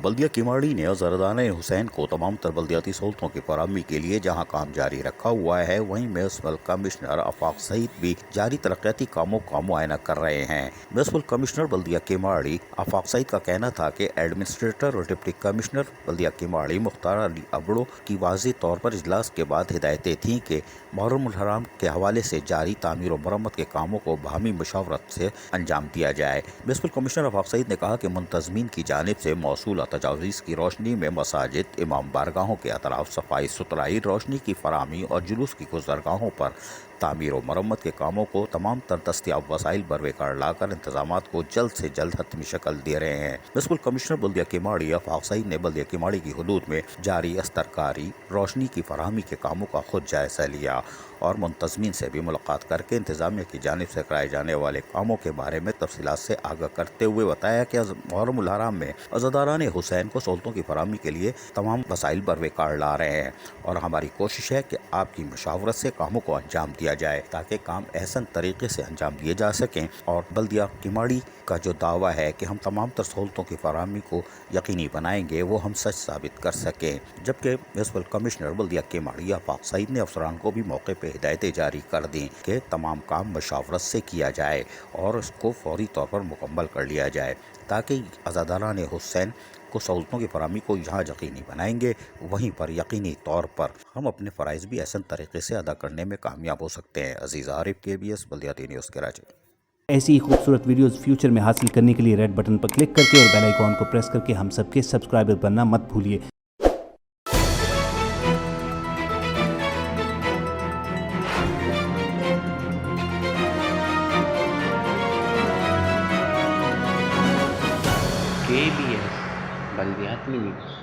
बल्दिया किमाड़ी ने जरदान हुसैन को तमाम तर बल्दियाती सहूलतों की फराहमी के लिए जहाँ काम जारी रखा हुआ है, वहीं म्यूनसिपल कमिश्नर आफाक सईद भी जारी तरक्याती कामों का मुआयना कर रहे हैं। म्यूनसिपल कमिश्नर बल्दिया किमाड़ी आफाक सईद का कहना था कि एडमिनिस्ट्रेटर और डिप्टी कमिश्नर बल्दिया किमाड़ी मुख्तार अली अबड़ो की वाज़ेह तौर पर इजलास के बाद हिदायतें थीं कि मुहर्रम उल हराम के हवाले से जारी तामीर और मरम्मत के कामों को बाहमी मशावरत से अंजाम दिया जाए। म्यूनसिपल कमिश्नर आफाक सईद ने कहा कि मुंतजमीन की जानिब से मौसूल तजावीज़ की रोशनी में मसाजिद, इमाम बारगाहों के अतराफ सफाई सुथराई, रोशनी की फराहमी और जुलूस की गुज़रगाहों पर तामीर और मरम्मत के कामों को तमाम तर दस्तियाब वसाइल बरवेकार लाकर इंतजामात को जल्द से जल्द हतमी शक्ल दे रहे हैं। म्यूनसिपल कमिश्नर बल्दिया किमाड़ी आफाक सईद ने बल्दिया किमाड़ी की हदूद में जारी अस्तरकारी, रोशनी की फराहमी के कामों का खुद जायजा लिया और मुंतजमीन से भी मुलाकात करके इंतजामिया की जानिब से कराए जाने वाले कामों के बारे में तफसीलात से आगाह करते हुए बताया कि मुहर्रम उल हराम में अज़ादारान हुसैन को सहूलतों की फराहमी के लिए तमाम वसाइल बरवेकार ला रहे हैं और हमारी कोशिश है कि आपकी मशावरत से कामों को अंजाम दिया जाए ताकि काम एहसन तरीके से अंजाम दिए जा सकें। और बल्दिया किमाड़ी का जो दावा है कि हम तमाम तर सहूलतों की फराहमी को यकीनी बनाएंगे, वो हम सच साबित कर सकें। जबकि म्यूनसिपल कमिश्नर बल्दिया किमाड़ी आफाक सईद ने अफसरान को भी मौके पर हिदायतें जारी कर दी कि तमाम काम मशावरत से किया जाए और इसको फौरी तौर पर मुकम्मल कर लिया जाए ताकि अज़ादारान हुसैन को सहूलतों की फराहमी को जहाँ यकीनी बनाएंगे, वहीं पर यकीनी तौर पर हम अपने फ़राइज़ भी ऐसे तरीके से अदा करने में कामयाब हो सकते हैं। अजीज़ आरिफ, KBS बल्दियाती न्यूज़ कराची। ऐसी ही खूबसूरत वीडियोस फ्यूचर में हासिल करने के लिए रेड बटन पर क्लिक करके और बेल आइकॉन को प्रेस करके हम सबके सब्सक्राइबर बनना मत भूलिए। KBS बल्दियाती न्यूज़।